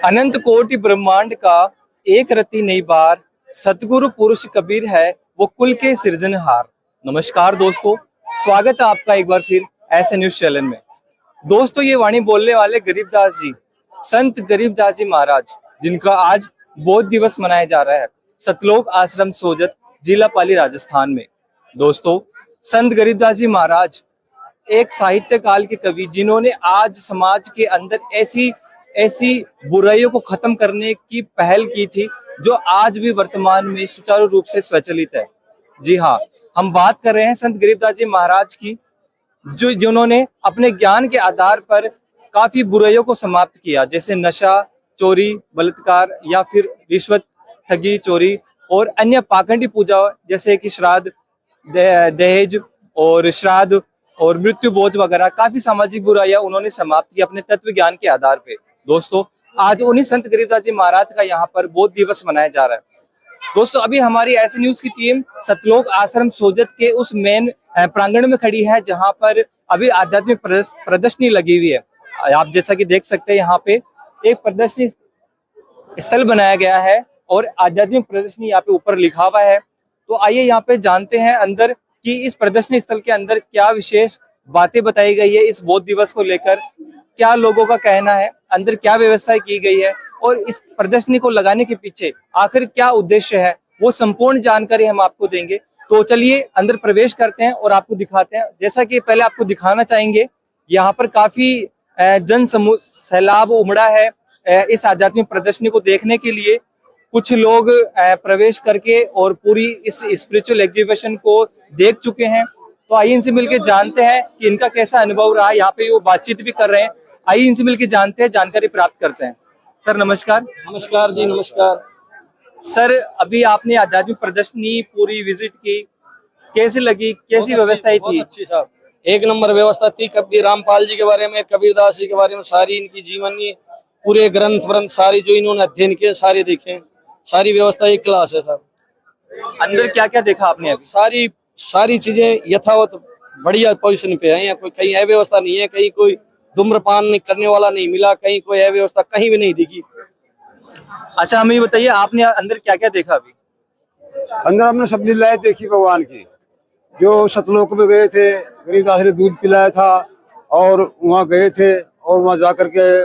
अनंत कोटि ब्रह्मांड का एक रति नई बार, सतगुरु पुरुष कबीर है वो कुल के सृजनहार। नमस्कार दोस्तों, स्वागत है आपका एक बार फिर ऐसे न्यूज चैनल में। दोस्तों, ये वाणी बोलने वाले गरीबदास जी, संत गरीबदास जी महाराज, जिनका आज बोध दिवस मनाया जा रहा है सतलोक आश्रम सोजत, जिला पाली, राजस्थान में। दोस्तों, संत गरीबदास जी महाराज एक साहित्य काल के कवि, जिन्होंने आज समाज के अंदर ऐसी ऐसी बुराइयों को खत्म करने की पहल की थी जो आज भी वर्तमान में सुचारू रूप से स्वचालित है। जी हाँ, हम बात कर रहे हैं संत गरीबदास जी महाराज की, जिन्होंने अपने ज्ञान के आधार पर काफी बुराइयों को समाप्त किया, जैसे नशा, चोरी, बलात्कार या फिर रिश्वत, ठगी, चोरी और अन्य पाखंडी पूजा, जैसे कि श्राद्ध, दहेज और श्राद्ध और मृत्यु भोज वगैरह काफी सामाजिक बुराइयां उन्होंने समाप्त की अपने तत्व ज्ञान के आधार पे। दोस्तों, आज उन्हीं संत गरीबदास जी महाराज का यहाँ पर बोध दिवस मनाया जा रहा है। दोस्तों, अभी हमारी ऐसे न्यूज की टीम सतलोक आश्रम सोजत के उस मेन प्रांगण में खड़ी है, जहां पर अभी आध्यात्मिक प्रदर्शनी लगी हुई है। आप जैसा कि देख सकते हैं, यहाँ पे एक प्रदर्शनी स्थल बनाया गया है और आध्यात्मिक प्रदर्शनी यहाँ पे ऊपर लिखा हुआ है। तो आइए यहाँ पे जानते हैं अंदर कि इस प्रदर्शनी स्थल के अंदर क्या विशेष बातें बताई गई है, इस बोध दिवस को लेकर क्या लोगों का कहना है, अंदर क्या व्यवस्था की गई है और इस प्रदर्शनी को लगाने के पीछे आखिर क्या उद्देश्य है, वो संपूर्ण जानकारी हम आपको देंगे। तो चलिए अंदर प्रवेश करते हैं और आपको दिखाते हैं। जैसा कि पहले आपको दिखाना चाहेंगे, यहाँ पर काफी जन समूह सैलाब उमड़ा है इस आध्यात्मिक प्रदर्शनी को देखने के लिए। कुछ लोग प्रवेश करके और पूरी इस स्पिरिचुअल एग्जीबिशन को देख चुके हैं। तो आइए इनसे मिलकर जानते हैं कि इनका कैसा अनुभव रहा। यहाँ पे वो बातचीत भी कर रहे हैं, आइए इनसे मिलकर जानते हैं, जानकारी प्राप्त करते हैं। सर नमस्कार। नमस्कार जी, नमस्कार सर, अभी आपने आध्यात्मिक प्रदर्शनी पूरी विजिट की, कैसी लगी, कैसी व्यवस्थाएं थी? बहुत अच्छी साहब, एक नंबर व्यवस्था थी। कबीर रामपाल जी के बारे में, कबीरदास जी के बारे में, सारी इनकी जीवनी, पूरे ग्रंथ सारी जो इन्होंने अध्ययन किए सारे देखे, सारी व्यवस्था एक क्लास है साहब। अंदर क्या क्या देखा आपने अभी? सारी चीजें यथावत बढ़िया पोजीशन पे है। यहाँ कोई कहीं अव्यवस्था नहीं है, कहीं कोई धूम्रपान नहीं करने वाला नहीं मिला, कहीं कोई अव्यवस्था कहीं भी नहीं दिखी। अच्छा, हमें ये बताइए आपने अंदर क्या क्या देखा अभी? अंदर हमने सब लीलाएं देखी भगवान की। जो सतलोक में गए थे, गरीबदास ने दूध पिलाया था और वहाँ गए थे और वहाँ जा करके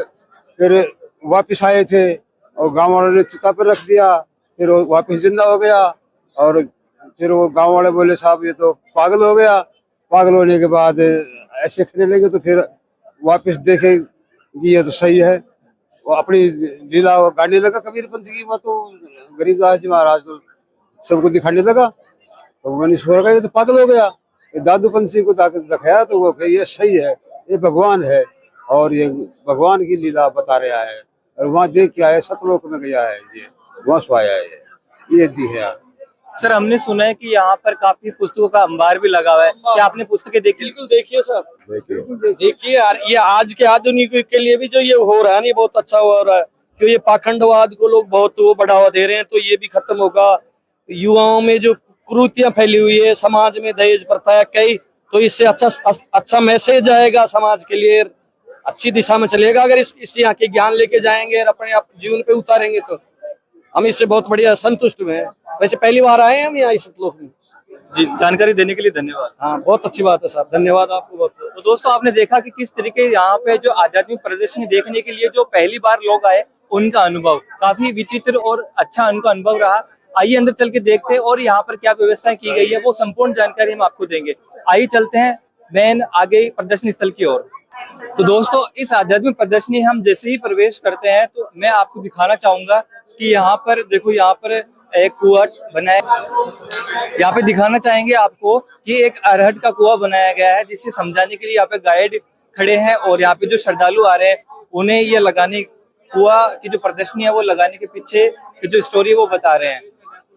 फिर वापिस आए थे और गांव वालों ने चिता पर रख दिया, फिर वो वापिस जिंदा हो गया। और फिर वो गांव वाले बोले साहब ये तो पागल हो गया। पागल होने के बाद ऐसे करने लगे, तो फिर वापिस देखे कि ये तो सही है। वो अपनी लीला गाने लगा कबीर पंथ की। वो तो गरीबदास जी महाराज तो सबको दिखाने लगा, तो मैंने सोचा ये तो पागल हो गया। दादू पंथी को दिखाया तो वो ये सही है, ये भगवान है और ये भगवान की लीला बता रहा है। और वहाँ देख के आया, सतलोक में गया है, ये वहाँ से आया है, ये दी है। सर, हमने सुना है कि यहाँ पर काफी पुस्तकों का अंबार भी लगा हुआ है, क्या आपने पुस्तकें देखी? बिल्कुल देखिए सर, देखिए यार, ये आज के आधुनिक युग के लिए भी जो ये हो रहा है ना, बहुत अच्छा हो रहा है। क्योंकि ये पाखंडवाद को लोग बहुत वो बढ़ावा दे रहे हैं, तो ये भी खत्म होगा। युवाओं में जो कुरीतियां फैली हुई है, समाज में दहेज प्रथा है कई, तो इससे अच्छा मैसेज आएगा समाज के लिए, अच्छी दिशा में चलेगा। अगर इस यहाँ के ज्ञान लेके जाएंगे और अपने आप जीवन पे उतारेंगे तो हम इससे बहुत बढ़िया संतुष्ट हुए हैं। वैसे पहली बार आए हैं हम यहाँ इस सतलोक में। जी, जानकारी देने के लिए धन्यवाद। हाँ, बहुत अच्छी बात है साहब, धन्यवाद आपको बहुत। तो दोस्तों, आपने देखा कि किस तरीके यहाँ पे जो आध्यात्मिक प्रदर्शनी देखने के लिए जो पहली बार लोग आए, उनका अनुभव काफी विचित्र और अच्छा उनका अनुभव रहा। आइए अंदर चल के देखते हैं और यहाँ पर क्या व्यवस्थाएं की गई है, वो संपूर्ण जानकारी हम आपको देंगे। आइए चलते हैं मैन आगे प्रदर्शनी स्थल की ओर। तो दोस्तों, इस आध्यात्मिक प्रदर्शनी हम जैसे ही प्रवेश करते हैं तो मैं आपको दिखाना चाहूंगा कि यहाँ पर देखो, यहाँ पर एक कुआं बनाया, यहाँ पे दिखाना चाहेंगे आपको कि एक अरहट का कुआं बनाया गया है, जिसे समझाने के लिए यहाँ पे गाइड खड़े हैं और यहाँ पे जो श्रद्धालु आ रहे हैं उन्हें ये लगाने, कुआं की जो प्रदर्शनी है वो लगाने के पीछे की जो स्टोरी है वो बता रहे हैं।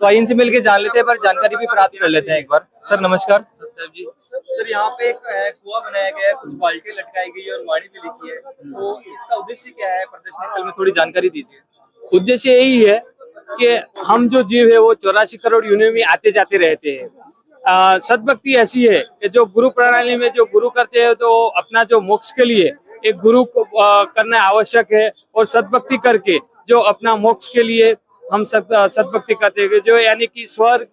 तो आइए इनसे मिलकर जान लेते हैं, पर जानकारी भी प्राप्त कर लेते हैं एक बार। सर नमस्कार। सर जी, सर यहाँ पे एक कुआं बनाया गया है, कुछ बाल्टी लटकाई गई है और वाणी भी लिखी है, तो इसका उद्देश्य क्या है? प्रदर्शनी स्थल में थोड़ी जानकारी दीजिए। उद्देश्य यही है कि हम जो जीव है वो 84 करोड़ योनियों में आते जाते रहते हैं। सद्भक्ति ऐसी है कि जो गुरु प्रणाली में जो गुरु करते हैं तो अपना जो मोक्ष के लिए एक गुरु को करना आवश्यक है, और सद्भक्ति करके जो अपना मोक्ष के लिए हम सब सद्भक्ति करते हैं, जो यानी कि स्वर्ग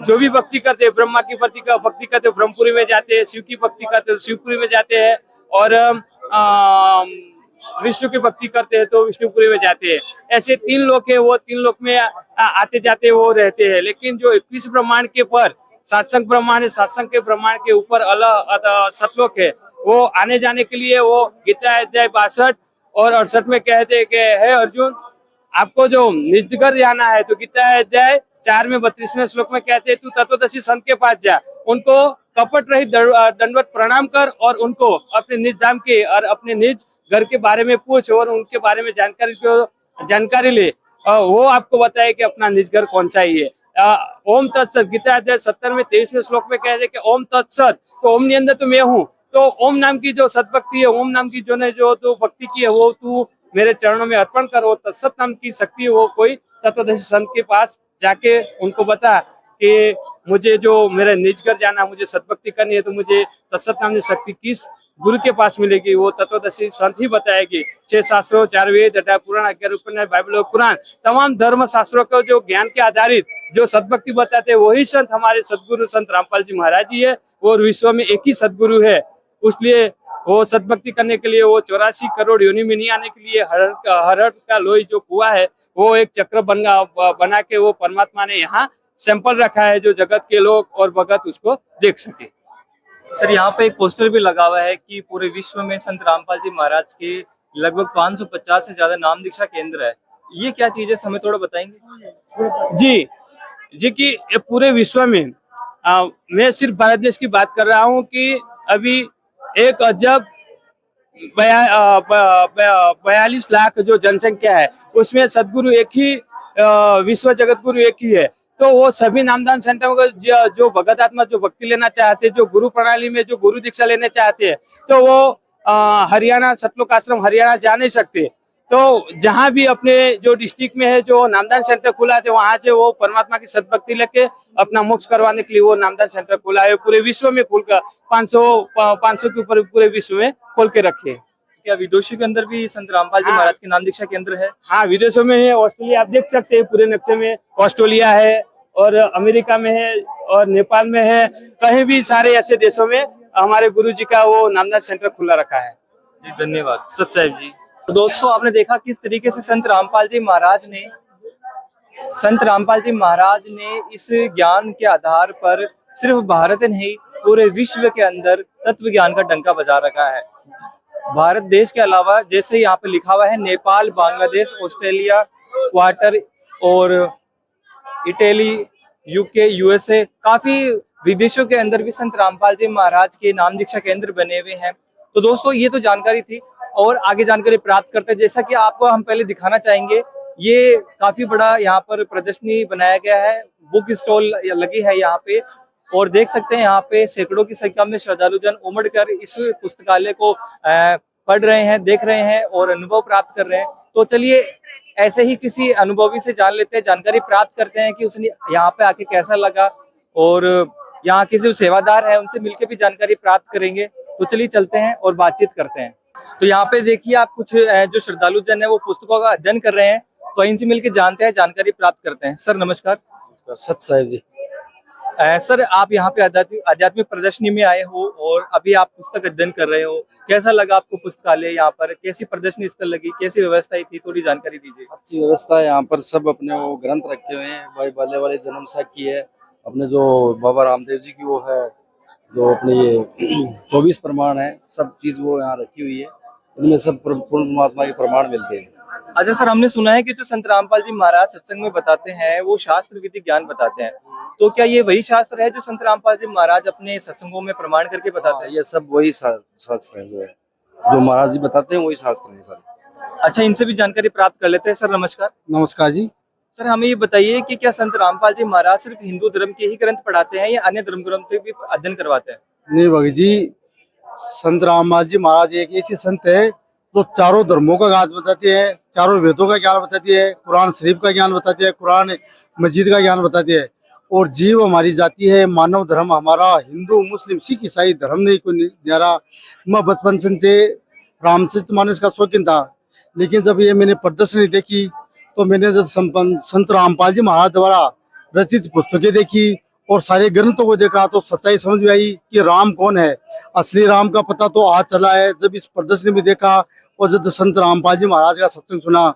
जो भी भक्ति करते हैं, ब्रह्मा की भक्ति करते हैं ब्रह्मपुरी में जाते हैं, शिव की भक्ति करते हैं शिवपुरी में जाते हैं, और विष्णु की भक्ति करते हैं तो विष्णुपुरी में जाते हैं। ऐसे 3 लोक है, वो 3 लोक में आते जाते वो रहते हैं। लेकिन जो 21 ब्रह्मांड के पर सत्संग ब्रह्मांड है, सत्संग के ब्रह्मांड के ऊपर अलग सतलोक है, वो आने जाने के लिए वो गीता अध्याय 62 और 68 में कहते हैं कि हे अर्जुन, आपको जो निजगर जाना है तो गीता अध्याय 4 में 32वें श्लोक में कहते हैं तू तत्वदर्शी संत के पास जा, उनको कपट रहित दंडवत प्रणाम कर और उनको अपने निज धाम के और अपने निज घर के बारे में पूछ और उनके बारे में जानकारी ले, वो आपको बताए कि अपना निज घर कौन सा ही है। ओम तत्सत गीता अध्याय 70 में 23वें श्लोक में कहते हैं कि ओम तत्सत, तो ओम नियंत्र तो मैं हूँ, तो ओम नाम की जो सद्भक्ति है, ओम नाम की जो ने जो तो भक्ति की है, वो तू मेरे चरणों में अर्पण कर। वो तत्सत नाम की शक्ति है, वो कोई तत्वदर्शी संत के पास जाके उनको बता कि मुझे जो मेरे निज घर जाना, मुझे सद्भक्ति करनी है, तो मुझे तत्सत नाम की शक्ति किस गुरु के पास मिलेगी, वो तत्वदर्शी संत ही बताएगी। 6 शास्त्रों, 4 वेद, 18 पुराण, 11 उपनिषद, बाइबल और कुरान, तमाम धर्म शास्त्रों को जो ज्ञान के आधारित जो सद्भक्ति बताते हैं, वही संत हमारे सदगुरु संत रामपाल जी महाराज जी है, और विश्व में एक ही सदगुरु है। उसलिए वो सद्भक्ति करने के लिए वो 84 करोड़ योनि में नहीं आने के लिए हर का लोही जो कुआ है, वो एक चक्र बना के वो परमात्मा ने यहाँ सैंपल रखा है, जो जगत के लोग और भगत उसको देख सके। सर यहाँ पे एक पोस्टर भी लगा हुआ है कि पूरे विश्व में संत रामपाल जी महाराज के लगभग 550 से ज्यादा नाम दीक्षा केंद्र है। ये क्या चीज है, हमें थोड़ा बताएंगे? जी कि पूरे विश्व में मैं सिर्फ भारत देश की बात कर रहा हूँ कि अभी 42 लाख जो जनसंख्या है, उसमें सदगुरु एक ही, विश्व जगत गुरु एक ही है। तो वो सभी नामदान सेंटर को जो भगत आत्मा जो भक्ति लेना चाहते हैं, जो गुरु प्रणाली में जो गुरु दीक्षा लेने चाहते हैं, तो वो हरियाणा सतलोक आश्रम हरियाणा जा नहीं सकते। तो जहाँ भी अपने जो डिस्ट्रिक्ट में है जो नामदान सेंटर खुला है, वहां से वो परमात्मा की सद्भक्ति लेके अपना मोक्ष करवाने के लिए वो नामदान सेंटर खुला है। पूरे विश्व में खुलकर 500 के ऊपर पूरे विश्व में खोल के रखे। क्या विदेशों के अंदर भी संत रामपाल जी महाराज के नाम दीक्षा केंद्र है? हाँ, विदेशों में है। ऑस्ट्रेलिया आप देख सकते हैं, पूरे नक्शे में ऑस्ट्रेलिया है, और अमेरिका में है, और नेपाल में है। कहीं भी सारे ऐसे देशों में हमारे गुरु जी का वो नामदान सेंटर खुला रखा है। जी धन्यवाद सत साहिब जी। तो दोस्तों, आपने देखा किस तरीके से संत रामपाल जी महाराज ने इस ज्ञान के आधार पर सिर्फ भारत नहीं, पूरे विश्व के अंदर तत्व ज्ञान का डंका बजा रखा है। भारत देश के अलावा जैसे यहाँ पे लिखा हुआ है, नेपाल, बांग्लादेश, ऑस्ट्रेलिया, क्वार्टर और इटली, यूके, यूएसए, काफी विदेशों के अंदर भी संत रामपाल जी महाराज के नाम दीक्षा केंद्र बने हुए हैं। तो दोस्तों, ये तो जानकारी थी, और आगे जानकारी प्राप्त करते हैं। जैसा कि आपको हम पहले दिखाना चाहेंगे, ये काफी बड़ा यहाँ पर प्रदर्शनी बनाया गया है, बुक स्टॉल लगी है यहाँ पे, और देख सकते हैं यहाँ पे सैकड़ों की संख्या में श्रद्धालुजन उमड़ कर इस पुस्तकालय को पढ़ रहे हैं, देख रहे हैं और अनुभव प्राप्त कर रहे हैं। तो चलिए ऐसे ही किसी अनुभवी से जान लेते हैं, जानकारी प्राप्त करते हैं कि उसने यहाँ पे आके कैसा लगा, और यहाँ के जो सेवादार है उनसे मिलकर भी जानकारी प्राप्त करेंगे। तो चलिए चलते हैं और बातचीत करते हैं। तो यहाँ पे देखिए, आप कुछ जो श्रद्धालु जन है वो पुस्तकों का अध्ययन कर रहे हैं, तो इनसे मिलकर जानते हैं, जानकारी प्राप्त करते हैं। सर नमस्कार। सत साहिब जी। सर, आप यहाँ पे आध्यात्मिक प्रदर्शनी में आए हो और अभी आप पुस्तक अध्ययन कर रहे हो, कैसा लगा आपको पुस्तकालय? यहाँ पर कैसी प्रदर्शनी स्थल लगी, कैसी व्यवस्था थी, थोड़ी जानकारी दीजिए। अच्छी व्यवस्था है यहाँ पर, सब अपने वो ग्रंथ रखे हुए हैं। भाई बाले वाले जन्म साख की है, अपने जो बाबा रामदेव जी की वो है, जो अपने ये 24 प्रमाण है, सब चीज वो यहाँ रखी हुई है। इनमें सब पूर्ण परमात्मा के प्रमाण मिलते हैं। अच्छा सर, हमने सुना है कि जो संत रामपाल जी महाराज सत्संग में बताते हैं वो शास्त्र विधि ज्ञान बताते हैं, तो क्या ये वही शास्त्र है जो संत रामपाल जी महाराज अपने सत्संगों में प्रमाण करके बताते हैं? ये सब वही शास्त्र है, जो महाराज जी बताते हैं वही शास्त्र है सारे। अच्छा, इनसे भी जानकारी प्राप्त कर लेते हैं। सर नमस्कार। नमस्कार जी। सर, हमें ये बताइए कि क्या संत रामपाल जी महाराज सिर्फ हिंदू धर्म के ही ग्रंथ पढ़ाते हैं या अन्य धर्म ग्रंथ भी अध्ययन करवाते हैं? नहीं भगत जी, संत रामपाल जी महाराज एक ऐसे संत है जो चारों धर्मों का ज्ञान बताते हैं, चारों वेदों का ज्ञान बताती है, कुरान शरीफ का ज्ञान बताते हैं, कुरान मस्जिद का ज्ञान बताते हैं। और जीव हमारी जाति है, मानव धर्म हमारा हिंदू मुस्लिम सिख ईसाई धर्म नहीं कोई न्यारा। मैं बचपन से रामचरितमानस का शौकीन था, लेकिन जब ये मैंने प्रदर्शनी देखी तो मैंने जब संत रामपाल जी महाराज द्वारा रचित पुस्तकें देखी और सारे ग्रंथों को देखा तो सच्चाई समझ में आई कि राम कौन है। असली राम का पता तो आज चला है जब इस प्रदर्शनी में देखा और जब संत रामपाल जी महाराज का सत्संग सुना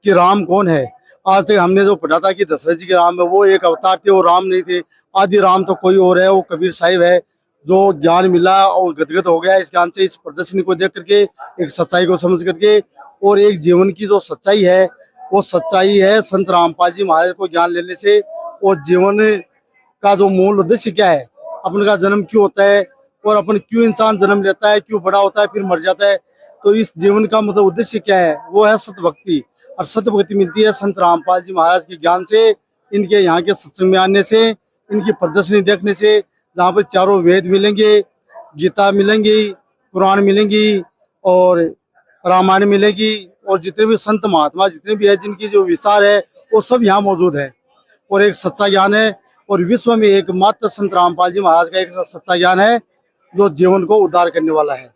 कि राम कौन है। आज तक हमने जो पढ़ा था कि दशरथ जी के राम है, वो एक अवतार थे, वो राम नहीं थे। आदि राम तो कोई और है, वो कबीर साहिब है। जो ज्ञान मिला और गदगद हो गया इस ज्ञान से, इस प्रदर्शनी को देख करके, एक सच्चाई को समझ करके, और एक जीवन की जो सच्चाई है वो सच्चाई है संत रामपाल जी महाराज को ज्ञान लेने से। और जीवन का जो मूल उद्देश्य क्या है, अपन का जन्म क्यों होता है और अपन क्यों इंसान जन्म लेता है, क्यों बड़ा होता है फिर मर जाता है, तो इस जीवन का मतलब उद्देश्य क्या है, वो है सतभक्ति। और सतभक्ति मिलती है संत रामपाल जी महाराज के ज्ञान से, इनके यहाँ के सत्संग में आने से, इनकी प्रदर्शनी देखने से, जहाँ पर चारों वेद मिलेंगे, गीता मिलेंगी, कुरान मिलेंगी और रामायण मिलेगी, और जितने भी संत महात्मा जितने भी है जिनकी जो विचार है वो सब यहाँ मौजूद है। और एक सच्चा ज्ञान है, और विश्व में एकमात्र संत रामपाल जी महाराज का एक सच्चा ज्ञान है जो जीवन को उद्धार करने वाला है।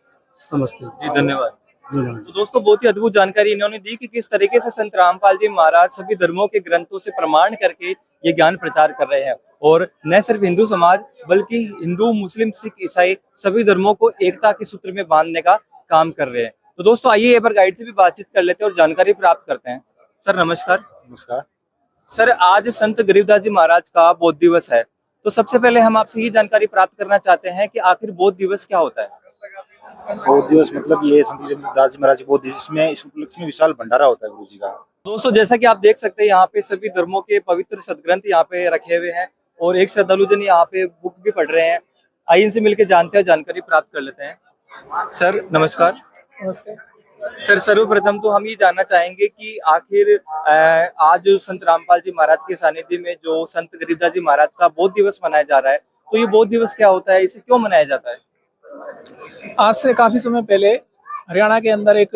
नमस्ते जी, धन्यवाद। जी। तो दोस्तों, बहुत ही अद्भुत जानकारी इन्होंने दी कि किस तरीके से संत रामपाल जी महाराज सभी धर्मों के ग्रंथों से प्रमाण करके ये ज्ञान प्रचार कर रहे हैं, और न सिर्फ हिंदू समाज बल्कि हिंदू, मुस्लिम, सिख, ईसाई सभी धर्मों को एकता के सूत्र में बांधने का काम कर रहे हैं। तो दोस्तों, आइए एक बार गाइड से भी बातचीत कर लेते हैं और जानकारी प्राप्त करते हैं। सर नमस्कार। नमस्कार सर, आज संत गरीबदास जी महाराज का बौद्ध दिवस है, तो सबसे पहले हम आपसे ये जानकारी प्राप्त करना चाहते हैं कि आखिर बौद्ध दिवस क्या होता है। बौद्ध दिवस मतलब ये संत गरीबदास जी महाराज बौद्ध दिवस में इस उपलक्ष्य में विशाल भंडारा होता है गुरु जी का। दोस्तों, जैसा कि आप देख सकते हैं, यहाँ पे सभी धर्मों के पवित्र सदग्रंथ यहाँ पे रखे हुए हैं, और एक श्रद्धालु जन यहाँ पे बुक भी पढ़ रहे हैं। आइए इनसे मिलकर जानते हैं, जानकारी प्राप्त कर लेते हैं। सर नमस्कार। नमस्ते। सर, सर्वप्रथम तो हम ये जानना चाहेंगे कि आखिर आज जो संत रामपाल जी महाराज के सानिध्य में जो संत गरीबदास जी महाराज का बौद्ध दिवस मनाया जा रहा है, तो ये बौद्ध दिवस क्या होता है, इसे क्यों मनाया जाता है। आज से काफी समय पहले हरियाणा के अंदर एक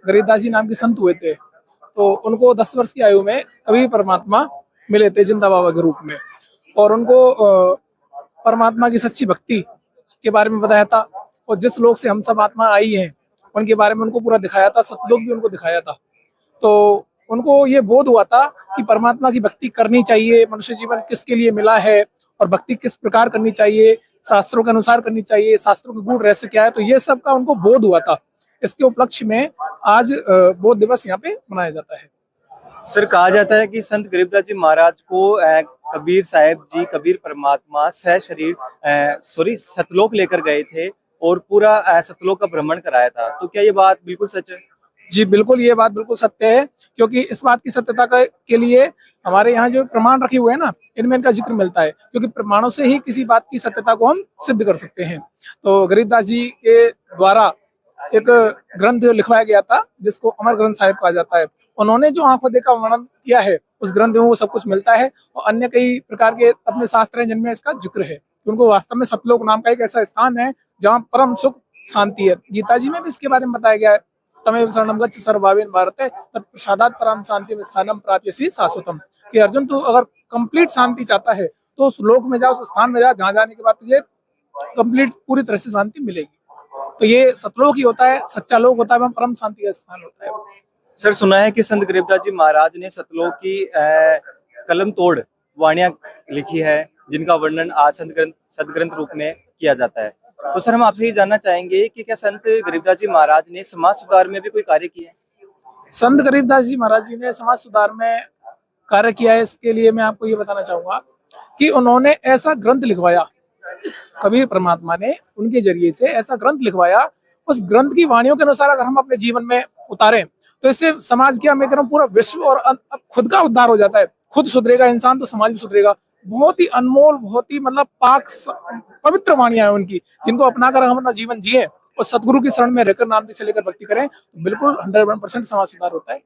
गरीबदास जी नाम के संत हुए थे, तो उनको 10 वर्ष की आयु में कबीर परमात्मा मिले थे जिंदा बाबा के रूप में, और उनको परमात्मा की सच्ची भक्ति के बारे में बताया था, और जिस लोक से हम सब आत्मा आई हैं उनके बारे में उनको पूरा दिखाया था, सतलोक भी उनको दिखाया था। तो उनको ये बोध हुआ था कि परमात्मा की भक्ति करनी चाहिए, मनुष्य जीवन किसके लिए मिला है और भक्ति किस प्रकार करनी चाहिए, शास्त्रों के अनुसार करनी चाहिए, शास्त्रों के गुण रहस्य क्या है, तो ये सब का उनको बोध हुआ था। इसके उपलक्ष्य में आज बौद्ध दिवस यहाँ पे मनाया जाता है। सर, कहा जाता है कि संत गरीबदास जी महाराज को कबीर साहब जी, कबीर परमात्मा सह शरीर सतलोक लेकर गए थे और पूरा सतलोक का भ्रमण कराया था, तो क्या ये बात बिल्कुल सच है। जी बिल्कुल, ये बात बिल्कुल सत्य है, क्योंकि इस बात की सत्यता के लिए हमारे यहाँ जो प्रमाण रखे हुए हैं ना, इनमें इनका जिक्र मिलता है, क्योंकि प्रमाणों से ही किसी बात की सत्यता को हम सिद्ध कर सकते हैं। तो गरीबदास जी के द्वारा एक ग्रंथ लिखवाया गया था जिसको अमर ग्रंथ साहिब कहा जाता है। उन्होंने जो आंखों देखा वर्णन किया है उस ग्रंथ में वो सब कुछ मिलता है, और अन्य कई प्रकार के अपने शास्त्र हैं जिनमें इसका जिक्र है। उनको वास्तव में सतलोक नाम का एक ऐसा स्थान है जहाँ परम सुख शांति है। गीता जी में भी इसके बारे में बताया गया है, तमेव शरणं गच्छ सर्वभावेन भारते तत्प्रसादात् परां शांतिं स्थानं प्राप्यसि शाश्वतम्, कि अर्जुन तू अगर कंप्लीट शांति चाहता है तो उस लोक में जा, उस स्थान में जा जहाँ जाने के बाद तुझे कंप्लीट पूरी तरह से शांति मिलेगी। तो ये सतलोक ही होता है, सच्चा लोक होता है, परम शांति का स्थान होता है। सर, सुना है कि संत गरीबदास जी महाराज ने सतलोक की कलम तोड़ वाणियां लिखी है, जिनका वर्णन आज सदग्रंथ रूप में किया जाता है। तो सर, हम आपसे ये जानना चाहेंगे कि क्या संत गरीबदास जी महाराज ने समाज सुधार में भी कोई कार्य किया है। संत गरीबदास जी महाराज जी ने समाज सुधार में कार्य किया है, इसके लिए मैं आपको ये बताना चाहूंगा कि उन्होंने ऐसा ग्रंथ लिखवाया, कबीर परमात्मा ने उनके जरिए से ऐसा ग्रंथ लिखवाया, उस ग्रंथ की वाणियों के अनुसार अगर हम अपने जीवन में उतारें तो इससे समाज की, मैं कह रहा हूँ, पूरा विश्व और खुद का उद्धार हो जाता है। खुद सुधरेगा इंसान तो समाज भी सुधरेगा। बहुत ही अनमोल, बहुत ही मतलब पाक पवित्र वाणियां हैं उनकी, जिनको अपनाकर हम अपना जीवन जिए और सतगुरु की शरण में रहकर नाम से चलेकर भक्ति करें तो बिल्कुल 100% समाज सुधार होता है।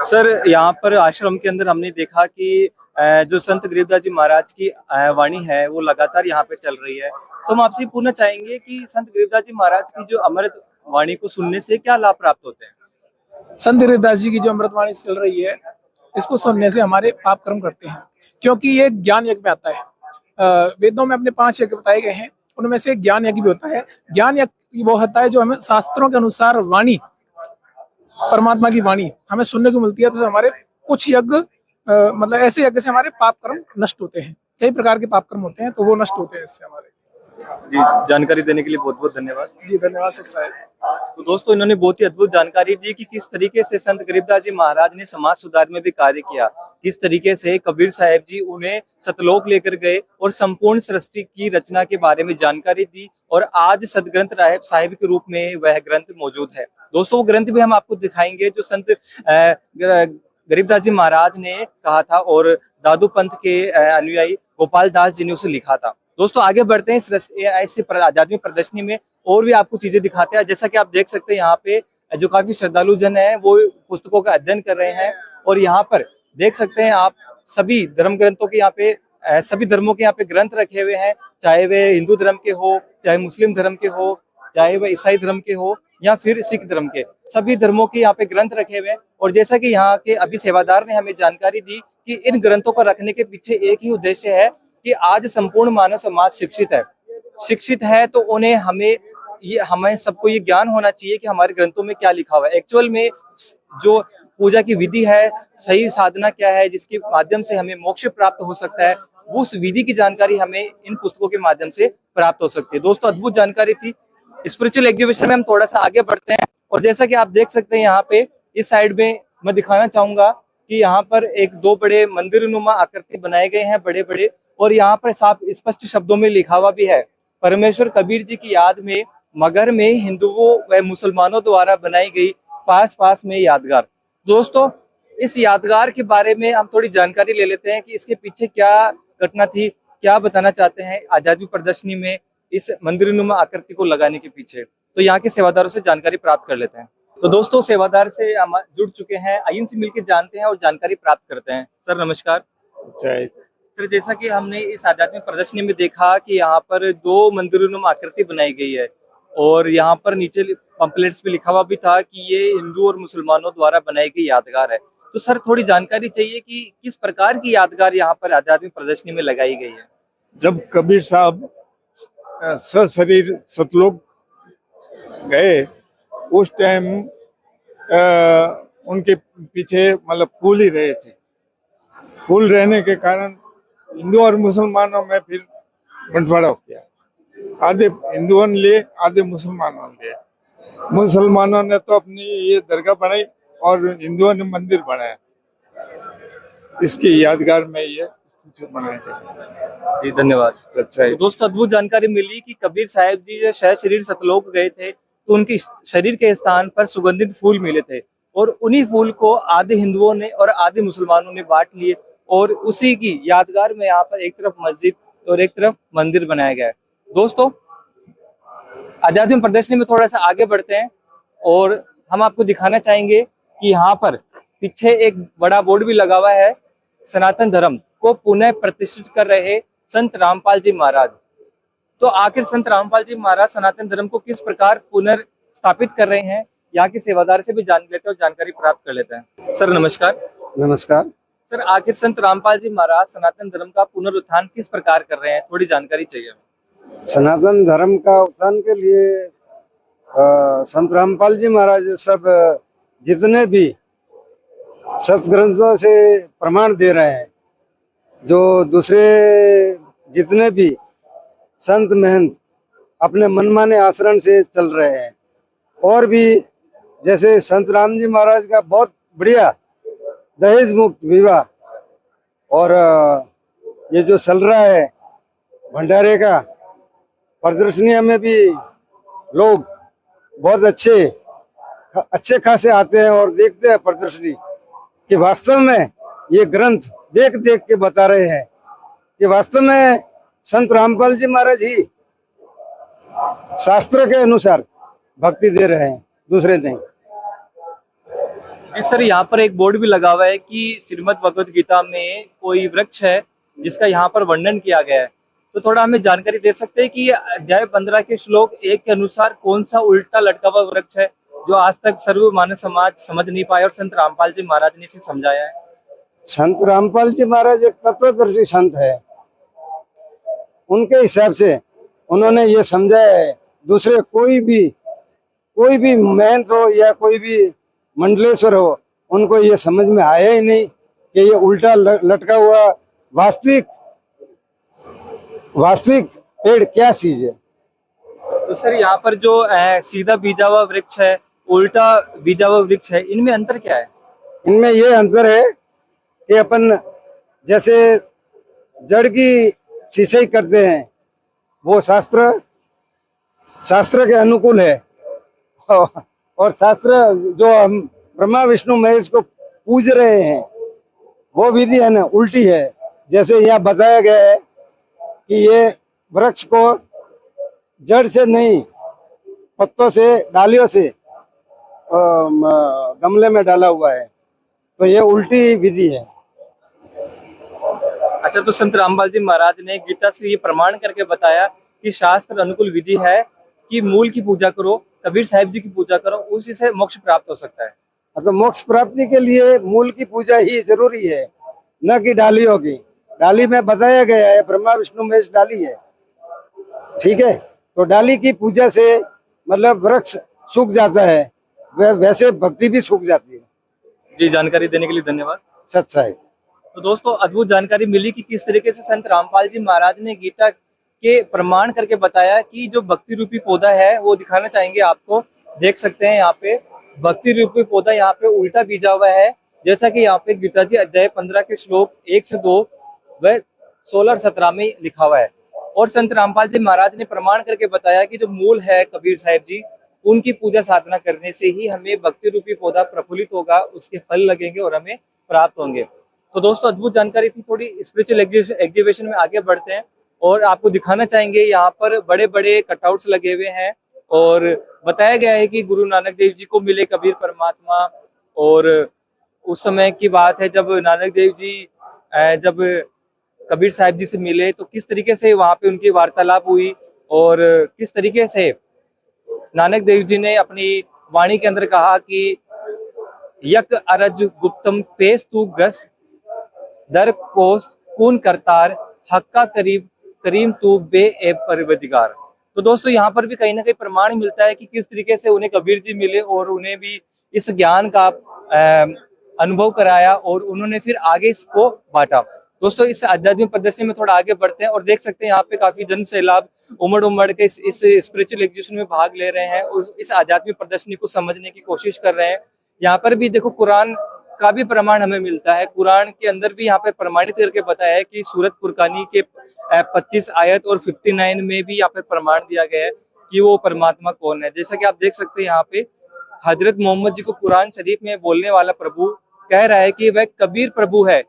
सर, यहाँ पर आश्रम के अंदर हमने देखा कि जो संत गरीबदास जी महाराज की वाणी है वो लगातार यहाँ पे चल रही है, तो हम आपसे पूछना चाहेंगे कि संत गरीबदास जी महाराज की जो अमृत वाणी को सुनने से क्या लाभ प्राप्त होते हैं। संत गरीबदास जी की जो अमृत वाणी चल रही है, इसको सुनने से हमारे पाप कर्म करते हैं, क्योंकि ये ज्ञान यज्ञ में आता है। वेदों में अपने 5 यज्ञ बताए गए हैं, उनमें से ज्ञान यज्ञ भी होता है। ज्ञान यज्ञ वो होता है जो हमें शास्त्रों के अनुसार वाणी परमात्मा की वाणी हमें सुनने को मिलती है, तो हमारे कुछ यज्ञ मतलब ऐसे यज्ञ से हमारे पाप कर्म नष्ट होते हैं। कई प्रकार के पाप कर्म होते हैं, तो वो नष्ट होते हैं इससे हमारे। जी, जानकारी देने के लिए बहुत बहुत धन्यवाद। जी धन्यवाद सर साहब। तो दोस्तों, इन्होंने बहुत ही अद्भुत जानकारी दी कि किस तरीके से संत गरीबदास जी महाराज ने समाज सुधार में भी कार्य किया, किस तरीके से कबीर साहब जी उन्हें सतलोक लेकर गए और संपूर्ण सृष्टि की रचना के बारे में जानकारी दी, और आज सदग्रंथ साहिब के रूप में वह ग्रंथ मौजूद है। दोस्तों, वो ग्रंथ भी हम आपको दिखाएंगे जो संत गरीबदास जी महाराज ने कहा था और दादू पंथ के अनुयायी गोपाल दास जी ने उसे लिखा था। दोस्तों, आगे बढ़ते हैं इस आध्यात्मिक प्रदर्शनी में और भी आपको चीजें दिखाते हैं। जैसा कि आप देख सकते हैं, यहाँ पे जो काफी श्रद्धालु जन है वो पुस्तकों का अध्ययन कर रहे हैं, और यहाँ पर देख सकते हैं आप सभी धर्म ग्रंथों के यहाँ पे सभी धर्मों के यहाँ पे ग्रंथ रखे हुए हैं, चाहे वे हिंदू धर्म के हो, चाहे मुस्लिम धर्म के हो, चाहे वह ईसाई धर्म के हो या फिर सिख धर्म के, सभी धर्मों के यहाँ पे ग्रंथ रखे हुए हैं। और जैसा कि यहाँ के अभी सेवादार ने हमें जानकारी दी कि इन ग्रंथों को रखने के पीछे एक ही उद्देश्य है कि आज संपूर्ण मानव समाज शिक्षित है, तो उन्हें हमें सबको ये ज्ञान होना चाहिए कि हमारे ग्रंथों में क्या लिखा हुआ है, एक्चुअल में जो पूजा की विधि है, सही साधना क्या है, जिसके माध्यम से हमें मोक्ष प्राप्त हो सकता है, उस विधि की जानकारी हमें इन पुस्तकों के माध्यम से प्राप्त हो सकती है। दोस्तों, अद्भुत जानकारी थी। स्पिरिचुअल एग्जीबिशन में हम थोड़ा सा आगे बढ़ते हैं, और जैसा कि आप देख सकते हैं यहाँ पे इस साइड में मैं दिखाना चाहूंगा कि यहाँ पर एक दो बड़े मंदिर नुमा आकृति बनाए गए हैं, बड़े बड़े, और यहाँ पर साफ स्पष्ट शब्दों में लिखा हुआ भी है, परमेश्वर कबीर जी की याद में मगर में हिंदुओं व मुसलमानों द्वारा बनाई गई पास में यादगार। दोस्तों, इस यादगार के बारे में हम थोड़ी जानकारी ले लेते हैं कि इसके पीछे क्या घटना थी, क्या बताना चाहते हैं आध्यात्मिक प्रदर्शनी में इस मंदिर नुमा आकृति को लगाने के पीछे। तो यहाँ के सेवादारों से जानकारी प्राप्त कर लेते हैं। तो दोस्तों, सेवादार से हम जुड़ चुके हैं, आइए इनसे मिलकर जानते हैं और जानकारी प्राप्त करते हैं। सर नमस्कार। सर, जैसा कि हमने इस आध्यात्मिक प्रदर्शनी में देखा कि यहाँ पर दो मंदिरों आकृति बनाई गई है, और यहाँ पर नीचे पंपलेट्स पे लिखा हुआ भी था कि ये हिंदू और मुसलमानों द्वारा बनाई गई यादगार है। तो सर, थोड़ी जानकारी चाहिए कि किस प्रकार की यादगार यहाँ पर आध्यात्मिक प्रदर्शनी में लगाई गई है। जब कबीर साहब सशरीर सतलोक गए, उस टाइम उनके पीछे मतलब फूल ही रहे थे। फूल रहने के कारण हिंदू और मुसलमानों में फिर बंटवारा हो गया, आधे हिंदुओं ने लिए, आधे मुसलमानों ने लिए। मुसलमानों ने तो अपनी ये दरगाह बनाई और हिंदुओं ने मंदिर बनाया। इसकी यादगार में ये बनाया गया। जी धन्यवाद। अच्छा है। तो दोस्तों, अद्भुत जानकारी मिली कि कबीर साहब जी जब शरीर सतलोक गए थे तो उनके शरीर के स्थान पर सुगंधित फूल मिले थे, और उन्हीं फूल को आधे हिंदुओं ने और आधे मुसलमानों ने बांट लिए, और उसी की यादगार में यहाँ पर एक तरफ मस्जिद और एक तरफ मंदिर बनाया गया है। दोस्तों, आध्यात्मिक प्रदर्शनी में थोड़ा सा आगे बढ़ते हैं, और हम आपको दिखाना चाहेंगे कि यहाँ पर पीछे एक बड़ा बोर्ड भी लगा हुआ है, सनातन धर्म को पुनः प्रतिष्ठित कर रहे संत रामपाल जी महाराज। तो आखिर संत रामपाल जी महाराज सनातन धर्म को किस प्रकार पुनर्स्थापित कर रहे हैं, यहाँ के सेवादार से भी जान लेते हैं और जानकारी प्राप्त कर लेते हैं। सर नमस्कार। नमस्कार। सर, आखिर संत रामपाल जी महाराज सनातन धर्म का पुनरुत्थान किस प्रकार कर रहे हैं, थोड़ी जानकारी चाहिए। सनातन धर्म का उत्थान के लिए संत रामपाल जी महाराज सब जितने भी सतग्रंथों से प्रमाण दे रहे हैं, जो दूसरे जितने भी संत महंत अपने मनमाने आचरण से चल रहे हैं, और भी जैसे संत राम जी महाराज का बहुत बढ़िया दहेज मुक्त विवाह, और ये जो चल रहा है भंडारे का प्रदर्शनियों में भी लोग बहुत अच्छे खासे आते हैं और देखते हैं प्रदर्शनी कि वास्तव में ये ग्रंथ देख देख के बता रहे हैं कि वास्तव में संत रामपाल जी महाराज ही शास्त्र के अनुसार भक्ति दे रहे हैं, दूसरे नहीं। सर, यहाँ पर एक बोर्ड भी लगा हुआ है कि श्रीमद् भगवत गीता में कोई वृक्ष है जिसका यहाँ पर वर्णन किया गया है। तो थोड़ा हमें जानकारी दे सकते हैं कि अध्याय 15 के श्लोक 1 के अनुसार कौन सा उल्टा लटका हुआ वृक्ष है जो आज तक सर्व मानव समाज समझ नहीं पाया और संत रामपाल जी महाराज ने इसे समझाया है। संत रामपाल जी महाराज एक तत्वदर्शी संत है, उनके हिसाब से उन्होंने ये समझाया है। दूसरे कोई भी महंत हो या कोई भी मंडलेश्वर हो, उनको ये समझ में आया ही नहीं कि ये उल्टा लटका हुआ वास्तविक पेड़ क्या चीज है। तो सर यहाँ पर जो सीधा बीजा हुआ वृक्ष है, उल्टा बीजा हुआ वृक्ष है, इनमें अंतर क्या है? इनमें ये अंतर है कि अपन जैसे जड़ की सिंचाई करते हैं वो शास्त्र के अनुकूल है, और शास्त्र जो हम ब्रह्मा विष्णु महेश को पूज रहे हैं वो विधि है ना उल्टी है। जैसे यहाँ बताया गया है कि ये वृक्ष को जड़ से नहीं, पत्तों से, डालियों से गमले में डाला हुआ है, तो ये उल्टी विधि है। अच्छा, तो संत रामपाल जी महाराज ने गीता से ये प्रमाण करके बताया कि शास्त्र अनुकूल विधि है कि मूल की पूजा करो, कबीर साहिब जी की पूजा करो, उसी से मोक्ष प्राप्त हो सकता है। तो मोक्ष प्राप्ति के लिए मूल की पूजा ही जरूरी है, न कि डालियों की। डाली में बताया गया है ब्रह्मा विष्णु महेश डाली है, ठीक है, तो डाली की पूजा से मतलब वृक्ष सूख जाता है, वैसे भक्ति भी सूख जाती है। जी, जानकारी देने के लिए धन्यवाद। सच्चा है। तो दोस्तों, अद्भुत जानकारी मिली कि किस तरीके से संत रामपाल जी महाराज ने गीता के प्रमाण करके बताया कि जो भक्ति रूपी पौधा है वो दिखाना चाहेंगे आपको। देख सकते हैं यहाँ पे भक्ति रूपी पौधा यहाँ पे उल्टा बीजा हुआ है, जैसा कि यहाँ पे गीता जी अध्याय 15 के श्लोक 1 से 2 व 16 और 17 में लिखा हुआ है। और संत रामपाल जी महाराज ने प्रमाण करके बताया कि जो मूल है कबीर साहिब जी, उनकी पूजा साधना करने से ही हमें भक्ति रूपी पौधा प्रफुल्लित होगा, उसके फल लगेंगे और हमें प्राप्त होंगे। तो दोस्तों, अद्भुत जानकारी थी। थोड़ी स्पिरिचुअल एग्जीबिशन में आगे बढ़ते हैं और आपको दिखाना चाहेंगे यहाँ पर बड़े बड़े कटआउट्स लगे हुए हैं और बताया गया है कि गुरु नानक देव जी को मिले कबीर परमात्मा। और उस समय की बात है जब नानक देव जी जब कबीर साहिब जी से मिले तो किस तरीके से वहां पे उनकी वार्तालाप हुई और किस तरीके से नानक देव जी ने अपनी वाणी के अंदर कहा कि यक अरज गुप्तम पेश तू गस दर कोस कून करतार हक्का करीम तू बे ए परवदिगार। तो दोस्तों, यहाँ पर भी कहीं ना कहीं प्रमाण मिलता है कि किस तरीके से उन्हें कबीर जी मिले और उन्हें भी इस ज्ञान का अनुभव कराया और उन्होंने फिर आगे इसको बांटा। दोस्तों, इस आध्यात्मिक प्रदर्शनी में थोड़ा आगे बढ़ते हैं और देख सकते हैं यहाँ पे काफी जन सैलाब उमड़ के इस स्पिरिचुअल एग्जीबिशन में भाग ले रहे हैं और इस आध्यात्मिक प्रदर्शनी को समझने की कोशिश कर रहे हैं। यहाँ पर भी देखो कुरान का भी प्रमाण हमें मिलता है। कुरान के अंदर भी यहाँ पे प्रमाणित करके बताया है कि सूरत फुरकानी के 25 आयत और 59 में भी यहाँ पे प्रमाण दिया गया है कि वो परमात्मा कौन है। जैसा कि आप देख सकते हैं यहाँ पे हजरत मोहम्मद जी को कुरान शरीफ में बोलने वाला प्रभु कह रहा है कि वह कबीर प्रभु है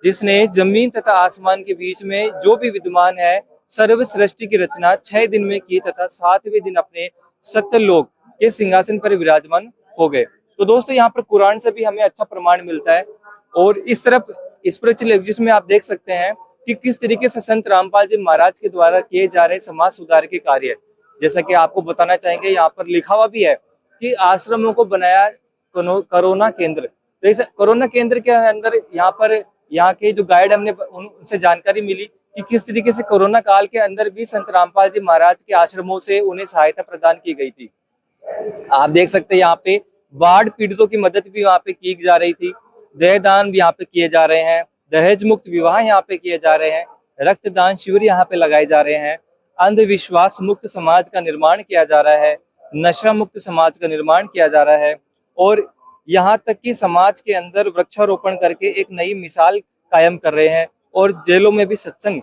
जिसने जमीन तथा आसमान के बीच में जो भी विद्यमान है सर्व सृष्टि की रचना 6 दिन में की तथा 7वें दिन अपने सत्यलोक के सिंहासन पर विराजमान हो गए। तो दोस्तों, यहाँ पर कुरान से भी हमें अच्छा प्रमाण मिलता है। और इस तरफ स्पिरिचुअल एग्जीबिशन में आप देख सकते हैं कि किस तरीके से संत रामपाल जी महाराज के द्वारा किए जा रहे समाज सुधार के कार्य। जैसा कि आपको बताना चाहेंगे, यहाँ पर लिखा हुआ भी है कि आश्रमों को बनाया कोरोना केंद्र। तो इस कोरोना केंद्र के अंदर यहाँ के जो गाइड हमने उनसे जानकारी मिली कि किस तरीके से कोरोना काल के अंदर भी संत रामपाल जी महाराज के आश्रमों से उन्हें सहायता प्रदान की गई थी। आप देख सकते हैं यहाँ पे बाढ़ पीड़ितों की मदद भी यहाँ पे की जा रही थी, दहेदान भी यहाँ पे किए जा रहे हैं, दहेज मुक्त विवाह यहाँ पे किए जा रहे हैं, रक्तदान शिविर यहाँ पे लगाए जा रहे हैं, अंधविश्वास मुक्त समाज का निर्माण किया जा रहा है, नशा मुक्त समाज का निर्माण किया जा रहा है और यहाँ तक कि समाज के अंदर वृक्षारोपण करके एक नई मिसाल कायम कर रहे हैं। और जेलों में भी सत्संग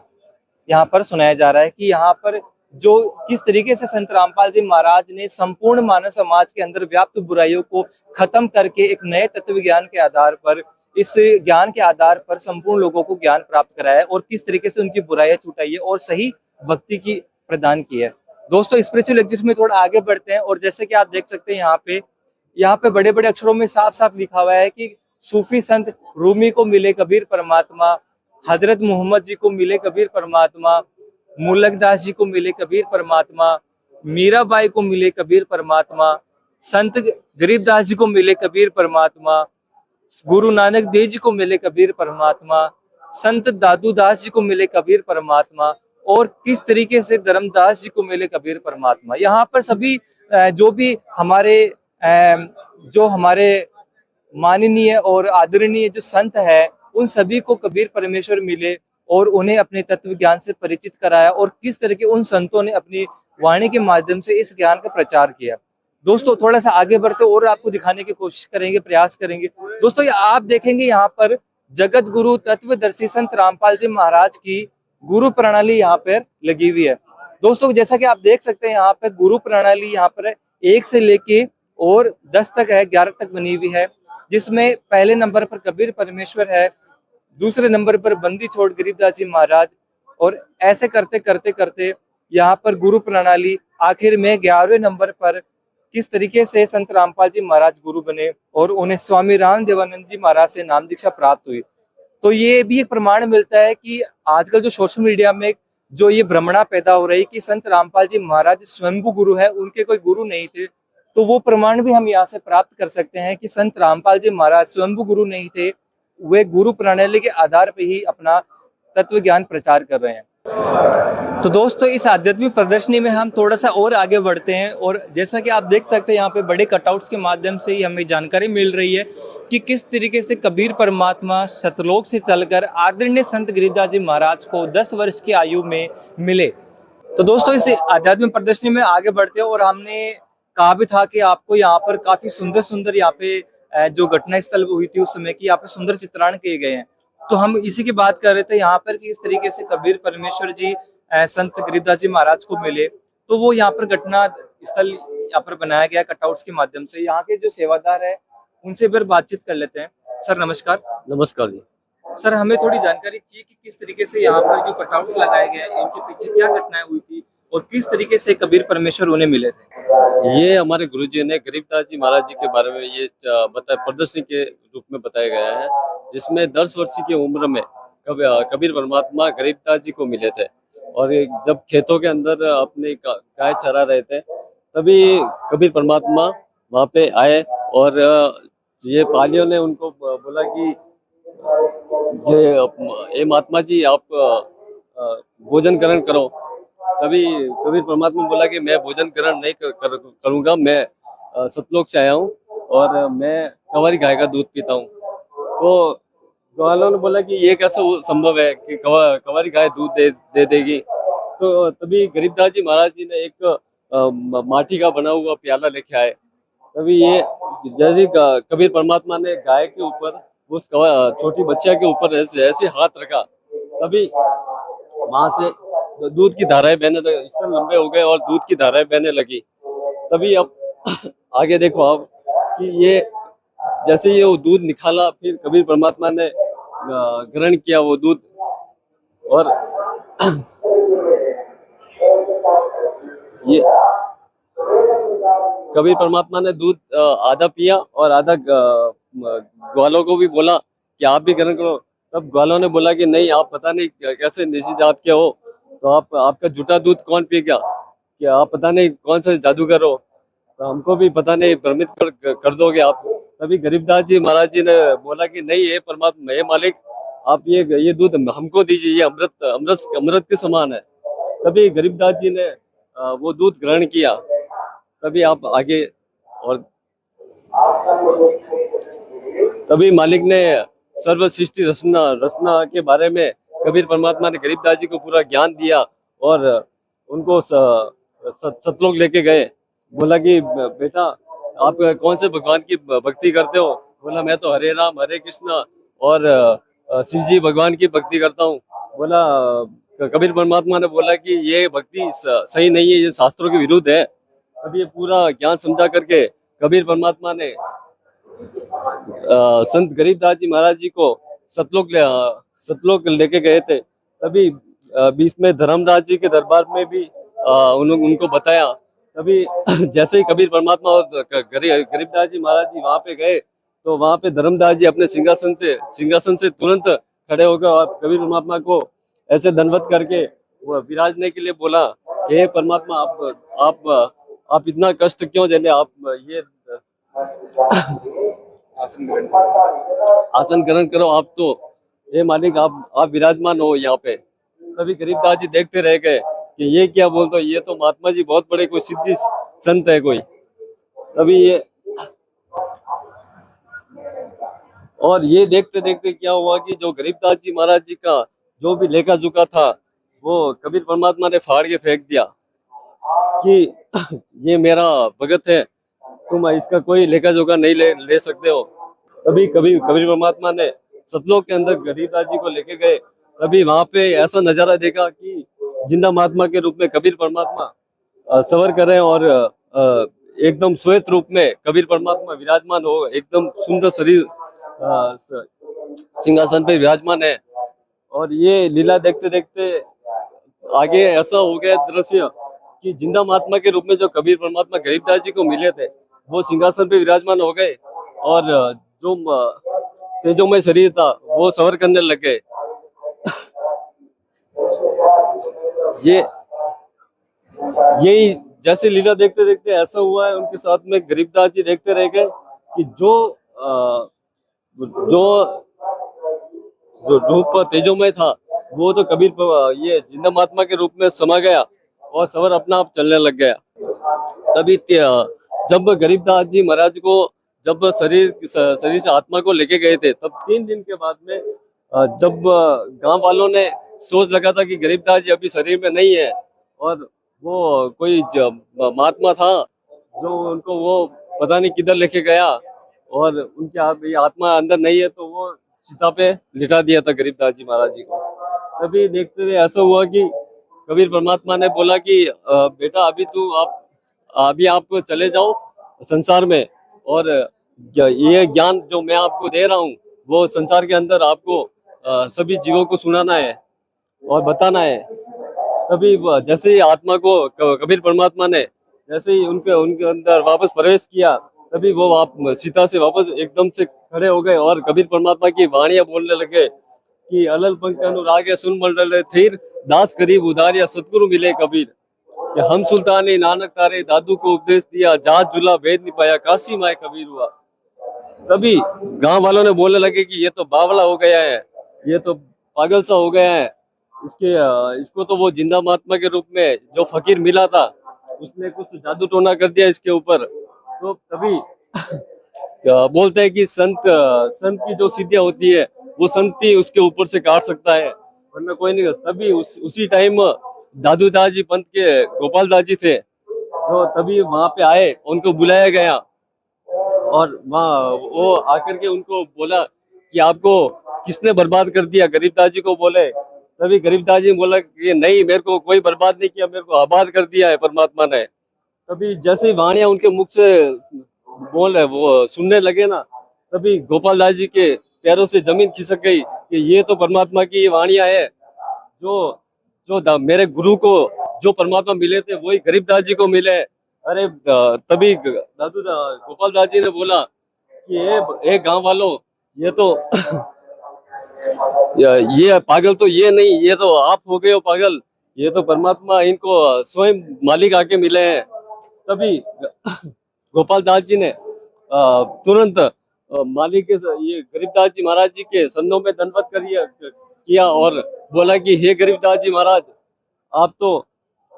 यहाँ पर सुनाया जा रहा है कि यहाँ पर जो किस तरीके से संत रामपाल जी महाराज ने संपूर्ण मानव समाज के अंदर व्याप्त बुराइयों को खत्म करके एक नए तत्व ज्ञान के आधार पर, इस ज्ञान के आधार पर संपूर्ण लोगों को ज्ञान प्राप्त कराया है और किस तरीके से उनकी बुराइयां छुटाई है और सही भक्ति की प्रदान की है। दोस्तों, स्पिरिचुअल एग्जीबिशन में थोड़ा आगे बढ़ते हैं और जैसे कि आप देख सकते हैं यहाँ पे बड़े बड़े अक्षरों में साफ साफ लिखा हुआ है कि सूफी संत रूमी को मिले कबीर परमात्मा, हजरत मोहम्मद जी को मिले कबीर परमात्मा, मुल्लकदास जी को मिले कबीर परमात्मा, मीराबाई को मिले कबीर परमात्मा, संत गरीबदास जी को मिले कबीर परमात्मा, गुरु नानक देव जी को मिले कबीर परमात्मा, संत दादू दास जी को मिले कबीर परमात्मा और किस तरीके से धर्मदास जी को मिले कबीर परमात्मा। यहाँ पर सभी जो हमारे माननीय और आदरणीय जो संत है उन सभी को कबीर परमेश्वर मिले और उन्हें अपने तत्व ज्ञान से परिचित कराया, और किस तरह के उन संतों ने अपनी वाणी के माध्यम से इस ज्ञान का प्रचार किया। दोस्तों थोड़ा सा आगे बढ़ते और आपको दिखाने की कोशिश करेंगे, प्रयास करेंगे। दोस्तों आप देखेंगे यहाँ पर जगत गुरु तत्वदर्शी संत रामपाल जी महाराज की गुरु प्रणाली यहाँ पर लगी हुई है। दोस्तों जैसा कि आप देख सकते हैं यहाँ पे गुरु प्रणाली यहाँ पर 1 से लेके और 10 तक है, 11 तक बनी हुई है, जिसमें पहले नंबर पर कबीर परमेश्वर है, दूसरे नंबर पर बंदी छोड़ गरीबदास जी महाराज, और ऐसे करते करते करते यहाँ पर गुरु प्रणाली आखिर में 11वें नंबर पर किस तरीके से संत रामपाल जी महाराज गुरु बने और उन्हें स्वामी राम देवानंद जी महाराज से नाम दीक्षा प्राप्त हुई। तो ये भी एक प्रमाण मिलता है कि आजकल जो सोशल मीडिया में जो ये भ्रमणा पैदा हो रही कि संत रामपाल जी महाराज स्वयंभू गुरु है, उनके कोई गुरु नहीं थे, तो वो प्रमाण भी हम यहाँ से प्राप्त कर सकते हैं कि संत रामपाल जी महाराज स्वयंभू गुरु नहीं थे, वे गुरु प्रणाली के आधार पर ही अपना तत्व ज्ञान प्रचार कर रहे हैं। तो दोस्तों इस आध्यात्मिक प्रदर्शनी में हम थोड़ा सा और आगे बढ़ते हैं, और जैसा कि आप देख सकते हैं यहाँ पे बड़े कटआउट्स के माध्यम से ही हमें जानकारी मिल रही है कि किस तरीके से कबीर परमात्मा सतलोक से चलकर आदरणीय संत गरीबदास जी महाराज को 10 वर्ष की आयु में मिले। तो दोस्तों इस आध्यात्मिक प्रदर्शनी में आगे बढ़ते हैं, और हमने कहा भी था कि आपको यहाँ पर काफी सुंदर सुंदर यहाँ पे जो घटना स्थल हुई थी उस समय की यहाँ पे सुंदर चित्रण किए गए हैं। तो हम इसी की बात कर रहे थे यहाँ पर कि इस तरीके से कबीर परमेश्वर जी संत गरीबदास जी महाराज को मिले, तो वो यहाँ पर घटना स्थल यहाँ पर बनाया गया कटआउट्स के माध्यम से। यहाँ के जो सेवादार है उनसे फिर बातचीत कर लेते हैं। सर नमस्कार। नमस्कार जी। सर हमें थोड़ी जानकारी चाहिए कि किस तरीके से यहाँ पर जो कटआउट्स लगाए गए हैं इनके पीछे क्या घटनाएं हुई थी और किस तरीके से कबीर परमेश्वर उन्हें मिले थे। ये हमारे गुरुजी ने गरीबदास जी महाराज जी के बारे में ये प्रदर्शनी के रूप में बताया गया है, जिसमें 10 वर्ष की उम्र में कबीर परमात्मा गरीबदास जी को मिले थे, और जब खेतों के अंदर अपने गाय चरा रहे थे तभी कबीर परमात्मा वहाँ पे आए, और ये पालियों ने उनको बोला कि ये महात्मा जी आप भोजन ग्रहण करो। तभी कबीर परमात्मा बोला कि मैं भोजन ग्रहण नहीं करूँगा, मैं सतलोक से आया हूँ और मैं कंवारी गाय का दूध पीता हूँ। तो ग्वालों ने बोला कि ये कैसे संभव है कि कंवारी गाय दूध दे देगी। तो तभी गरीबदास जी महाराज जी ने एक माटी का बना हुआ प्याला लेके आए। तभी ये जैसे कबीर परमात्मा ने गाय के ऊपर उस छोटी बच्चिया के ऊपर ऐसे हाथ रखा, तभी वहां से दूध की धाराएं बहने लगी, स्तन लंबे हो गए और दूध की धाराएं बहने लगी। तभी अब आगे देखो आप कि ये जैसे ये वो दूध निकाला, फिर कबीर परमात्मा ने ग्रहण किया वो दूध, और ये कबीर परमात्मा ने दूध आधा पिया और आधा ग्वालों को भी बोला कि आप भी ग्रहण करो। तब ग्वालों ने बोला कि नहीं, आप पता नहीं कैसे निजी जात के हो, तो आपका झूठा दूध कौन पिएगा, कि आप पता नहीं कौन सा जादूगर हो, तो हमको भी पता नहीं भ्रमित कर दोगे आप। तभी गरीबदास जी महाराज जी ने बोला कि नहीं, ये परमात्मा, ये मालिक, आप ये दूध हमको दीजिए, ये अमृत के समान है। तभी गरीबदास जी ने वो दूध ग्रहण किया। तभी आप आगे, और तभी मालिक ने सर्व सृष्टि रचना के बारे में कबीर परमात्मा ने गरीबदास जी को पूरा ज्ञान दिया और उनको सतलोक लेके गए। बोला कि बेटा आप कौन से भगवान की भक्ति करते हो? बोला मैं तो हरे राम हरे कृष्ण और शिव जी भगवान की भक्ति करता हूँ। बोला कबीर परमात्मा ने बोला कि ये भक्ति सही नहीं है, ये शास्त्रों के विरुद्ध है। तब ये पूरा ज्ञान समझा करके कबीर परमात्मा ने संत गरीबदास जी महाराज जी को सतलोक लेके गए थे। तभी बीच में धर्मदास जी के दरबार में भी उनको बताया। तभी जैसे ही कबीर परमात्मा और गरीबदास जी महाराज जी वहाँ पे गए, तो वहाँ पे धर्मदास जी अपने सिंहासन से तुरंत खड़े हो गए और कबीर परमात्मा को ऐसे दंडवत करके वो विराजने के लिए बोला कि हे परमात्मा, आप इतना कष्ट क्यों झेले, आप ये आसन ग्रहण करो, आप तो हे मालिक आप विराजमान हो यहाँ पे। तभी गरीबदास जी देखते रह गए कि ये क्या बोलते हो, ये तो महात्मा जी बहुत बड़े कोई सिद्धि संत है कोई। तभी ये और ये देखते देखते क्या हुआ कि जो गरीबदास जी महाराज जी का जो भी लेखा जोखा था वो कबीर परमात्मा ने फाड़ के फेंक दिया कि ये मेरा भगत है, तुम इसका कोई लेखा जोखा नहीं ले सकते हो। तभी कबीर परमात्मा ने सतलोक के अंदर गरीबदास जी को लेके गए। तभी वहां पे ऐसा नजारा देखा कि जिंदा महात्मा के रूप में कबीर परमात्मा सवर कर रहे हैं और एकदम श्वेत रूप में कबीर परमात्मा विराजमान हो, एकदम सुंदर शरीर सिंहासन पे विराजमान है। और ये लीला देखते देखते आगे ऐसा हो गया दृश्य कि जिंदा महात्मा के रूप में जो कबीर परमात्मा गरीबदास जी को मिले थे वो सिंहासन पे विराजमान हो गए और जो तेजोमय शरीर था वो सवर करने लग गए। यही जैसे लीला देखते देखते ऐसा हुआ है उनके साथ में गरीबदास जी देखते रह गए कि जो रूप तेजोमय था वो तो कबीर ये जिंदा महात्मा के रूप में समा गया और सवर अपना आप चलने लग गया। तभी जब गरीबदास जी महाराज को जब शरीर से आत्मा को लेके गए थे तब 3 दिन के बाद में जब गांव वालों ने सोच लगा था कि गरीबदास जी अभी शरीर में नहीं है और वो कोई महात्मा था जो उनको वो पता नहीं किधर लेके गया और उनके आत्मा अंदर नहीं है तो वो चिता पे लिटा दिया था गरीबदास जी महाराज जी को। तभी देखते हुए ऐसा हुआ कि कबीर परमात्मा ने बोला कि बेटा अभी आप चले जाओ संसार में और ये ज्ञान जो मैं आपको दे रहा हूँ वो संसार के अंदर आपको सभी जीवों को सुनाना है और बताना है। तभी जैसे ही आत्मा को कबीर परमात्मा ने जैसे ही उनके अंदर वापस प्रवेश किया तभी वो सीता से वापस एकदम से खड़े हो गए और कबीर परमात्मा की वाणियां बोलने लगे कि अलल पंख अनुरागे सुन मंडल थीर दास करीब उदारिया सतगुरु मिले कबीर कि हम सुल्तानी नानक तारे दादू को उपदेश दिया जात जुला भेद नहीं पाया काशी माए कबीर हुआ। तभी गांव वालों ने बोलने लगे कि ये तो बावला हो गया है, ये तो पागल सा हो गया है, इसको तो वो जिंदा महात्मा के रूप में जो फकीर मिला था उसने कुछ जादू टोना कर दिया इसके ऊपर। तो तभी बोलते हैं कि संत की जो सिद्धियां होती है वो संत ही उसके ऊपर से काट सकता है वरना कोई नहीं। तभी उसी टाइम दादू दास जी पंत के गोपाल दास जी थे जो तभी वहां पे आए, उनको बुलाया गया और वहाँ वो आकर के उनको बोला कि आपको किसने बर्बाद कर दिया। गरीबदास जी को बोले, तभी गरीबदास जी बोला कि नहीं, मेरे को कोई बर्बाद नहीं किया, मेरे को आबाद कर दिया है परमात्मा ने। तभी जैसे ही वाणियां उनके मुख से बोल रहे वो सुनने लगे ना, तभी गोपाल दास जी के पैरों से जमीन खिसक गई कि ये तो परमात्मा की वाणियां है। जो मेरे गुरु को जो परमात्मा मिले थे वही गरीबदास जी को मिले। अरे तभी गोपाल दास जी ने बोला कि गांव वालों, ये तो ये पागल तो ये नहीं, ये तो आप हो गए हो पागल, ये तो परमात्मा इनको स्वयं मालिक आके मिले हैं। तभी गोपाल दास जी ने तुरंत मालिक के ये गरीबदास जी महाराज जी के चरणों में दंडवत किया और बोला कि हे गरीबदास जी महाराज, आप तो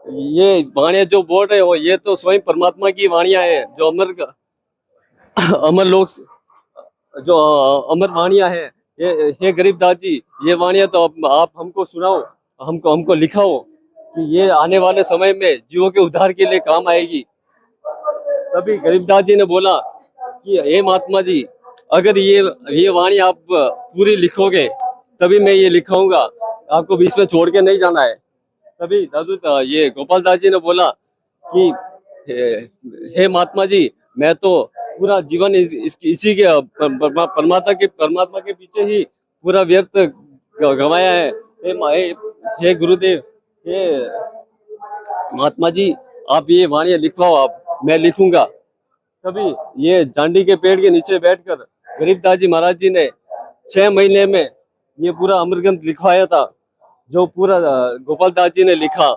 ये वाणियां जो बोल रहे हो ये तो स्वयं परमात्मा की वाणियां है, जो अमर लोक जो अमर वाणियां है। हे गरीबदास जी, ये वाणियां तो आप हमको सुनाओ, हमको लिखाओ कि ये आने वाले समय में जीवों के उद्धार के लिए काम आएगी। तभी गरीबदास जी ने बोला कि हे महात्मा जी, अगर ये वाणी आप पूरी लिखोगे तभी मैं ये लिखाऊंगा, आपको बीच में छोड़ के नहीं जाना है। तभी ये गोपाल दास जी ने बोला कि हे महात्मा जी, मैं तो पूरा जीवन इसी के परमात्मा के पीछे ही पूरा व्यर्थ गंवाया है। हे गुरुदेव, हे महात्मा जी, आप ये वाणियां लिखवाओ, आप मैं लिखूंगा। तभी ये जांडी के पेड़ के नीचे बैठकर गरीबदास जी महाराज जी ने 6 महीने में ये पूरा अमरग्रंथ लिखवाया था, जो पूरा गोपाल दास जी ने लिखा।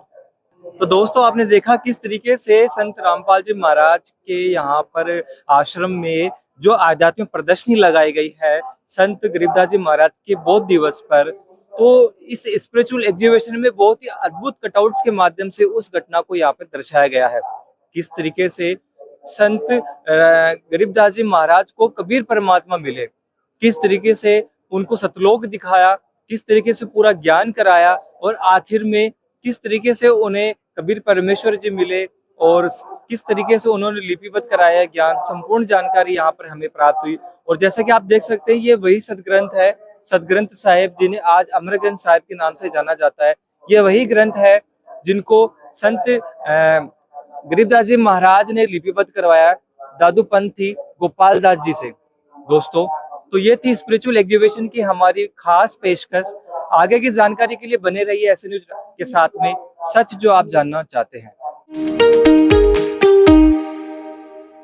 तो दोस्तों, आपने देखा किस तरीके से संत रामपाल जी महाराज के यहाँ पर आश्रम में जो आध्यात्मिक प्रदर्शनी लगाई गई है संत गरीबदास जी महाराज के बौद्ध दिवस पर। तो इस स्पिरिचुअल एग्जीबिशन में बहुत ही अद्भुत कटआउट्स के माध्यम से उस घटना को यहाँ पर दर्शाया गया है, किस तरीके से संत गरीबदास जी महाराज को कबीर परमात्मा मिले। किस तरीके से उनको सतलोक दिखाया, किस तरीके से पूरा ज्ञान कराया और आखिर में किस तरीके से उन्हें कबीर परमेश्वर जी मिले और किस तरीके से उन्होंने लिपिबद्ध कराया ज्ञान, संपूर्ण जानकारी यहाँ पर हमें प्राप्त हुई। और जैसा कि आप देख सकते हैं, ये वही सदग्रंथ है, सदग्रंथ साहिब जिन्हें आज अमर ग्रंथ साहिब के नाम से जाना जाता है। ये वही ग्रंथ है जिनको संत गरीबदास जी महाराज ने लिपिबद्ध करवाया दादू पंथी गोपाल दास जी से। दोस्तों, तो ये थी स्पिरिचुअल एग्जीबिशन की हमारी खास पेशकश। आगे की जानकारी के लिए बने रहिए ऐसे न्यूज के साथ में, सच जो आप जानना चाहते हैं।